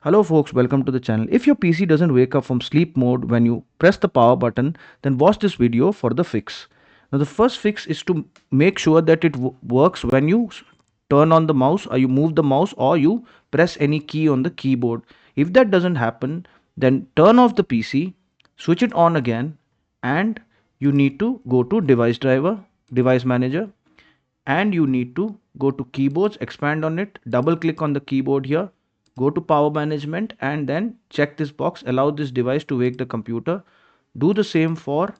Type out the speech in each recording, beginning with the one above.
Hello folks, welcome to the channel. If your PC doesn't wake up from sleep mode when you press the power button, then watch this video for the fix. Now the first fix is to make sure that it works when you turn on the mouse or you move the mouse or you press any key on the keyboard. If that doesn't happen, then turn off the PC, switch it on again, and you need to go to device driver, device manager, and you need to go to keyboards, expand on it, double click on the keyboard here, go to power management, and then check this box, allow this device to wake the computer. Do the same for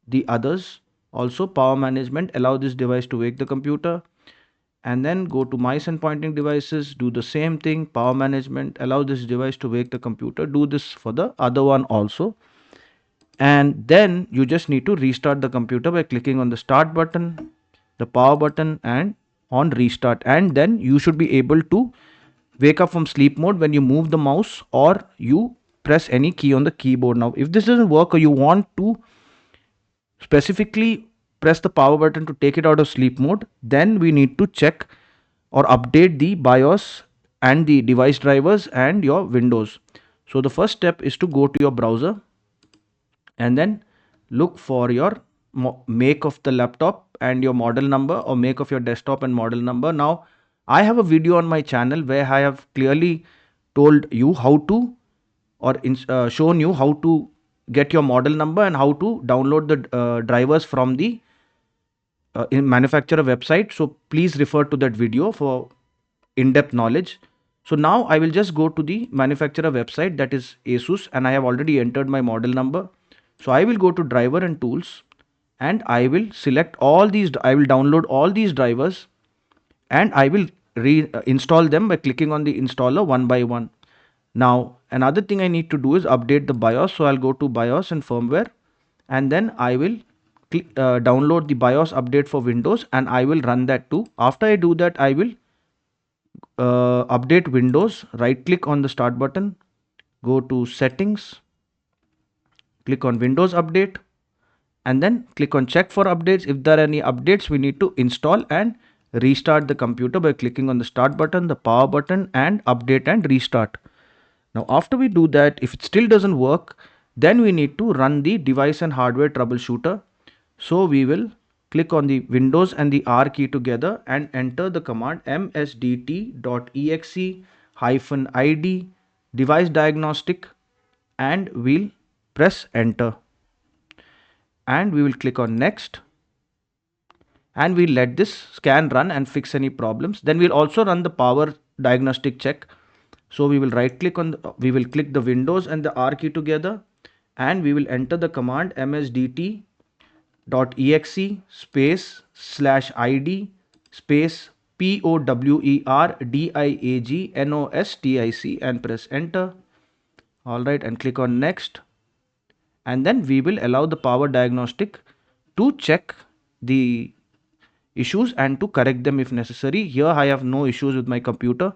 the others also. Power management, allow this device to wake the computer, and then go to mice and pointing devices, do the same thing. Power management, allow this device to wake the computer. Do this for the other one also, and then you just need to restart the computer by clicking on the start button, the power button, and on restart, and then you should be able to wake up from sleep mode when you move the mouse or you press any key on the keyboard. Now if this doesn't work or you want to specifically press the power button to take it out of sleep mode, then we need to check or update the BIOS and the device drivers and your Windows. So the first step is to go to your browser and then look for your make of the laptop and your model number, or make of your desktop and model number. Now I have a video on my channel where I have clearly told you how to, or shown you how to get your model number and how to download the drivers from the manufacturer website. So please refer to that video for in-depth knowledge. So now I will just go to the manufacturer website, that is Asus, and I have already entered my model number. So I will go to driver and tools, and I will select all these. I will download all these drivers, and I will install them by clicking on the installer one by one. Now another thing I need to do is update the BIOS. So I'll go to BIOS and firmware, and then I will download the BIOS update for Windows, and I will run that too. After I do that, I will update Windows. Right click on the start button, go to settings, click on Windows update, and then click on check for updates. If there are any updates, we need to install and restart the computer by clicking on the start button, the power button, and update and restart. Now after we do that, if it still doesn't work, then we need to run the device and hardware troubleshooter. So we will click on the Windows and the R key together and enter the command msdt.exe-id device diagnostic, and we'll press enter, and we will click on next, and we'll let this scan run and fix any problems. Then we'll also run the power diagnostic check. So we will right click on we will click the Windows and the R key together, and we will enter the command msdt.exe /id powerdiagnostic and press enter. All right, and click on next, and then we will allow the power diagnostic to check the issues and to correct them if necessary. Here I have no issues with my computer.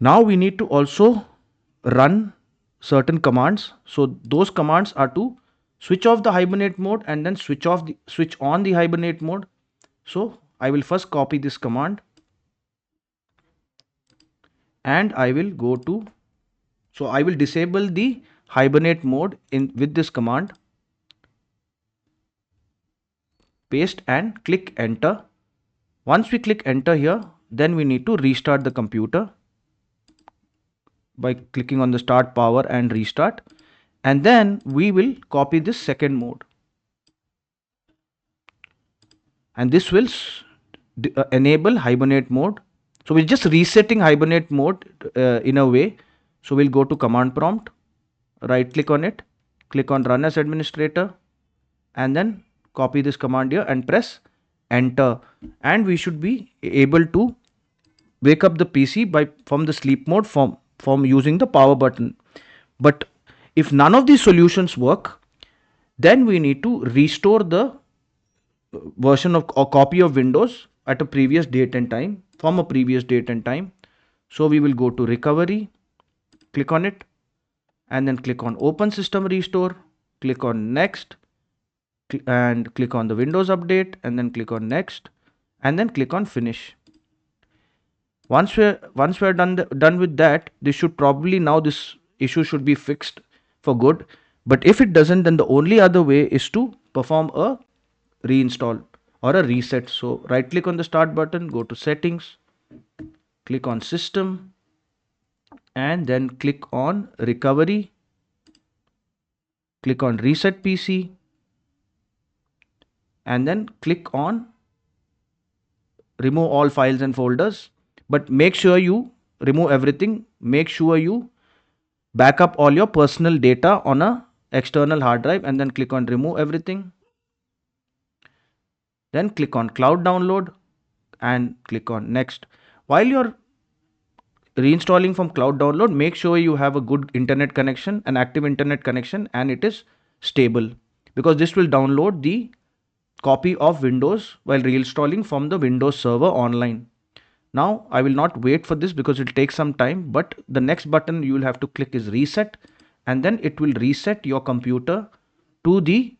Now we need to also run certain commands. So those commands are to switch off the hibernate mode and then switch on the hibernate mode. So I will first copy this command, and I will go to, so I will disable the hibernate mode in with this command, paste and click enter. Once we click enter here, then we need to restart the computer by clicking on the start power and restart, and then we will copy this second mode, and this will enable hibernate mode. So we're just resetting hibernate mode in a way. So we'll go to command prompt, right click on it, click on run as administrator, and then copy this command here and press enter, and we should be able to wake up the PC from the sleep mode from using the power button. But if none of these solutions work, then we need to restore the version of or copy of Windows at a previous date and time, from a previous date and time. So we will go to recovery, click on it, and then click on open system restore, click on next, and click on the Windows update, and then click on next, and then click on finish. Once we're done with that, this should probably, now this issue should be fixed for good. But if it doesn't, then the only other way is to perform a reinstall or a reset. So right click on the start button, go to settings, click on system, and then click on recovery, click on reset PC, and then click on remove all files and folders. But make sure you remove everything. Make sure you back up all your personal data on a external hard drive, and then click on remove everything. Then click on cloud download and click on next. While you're reinstalling from cloud download, make sure you have a good internet connection, an active internet connection, and it is stable, because this will download the copy of Windows while reinstalling from the Windows server online. Now I will not wait for this because it will take some time, but the next button you will have to click is reset, and then it will reset your computer to the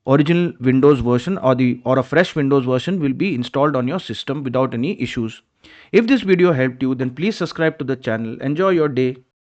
original Windows version, or a fresh Windows version will be installed on your system without any issues. If this video helped you, then please subscribe to the channel. Enjoy your day.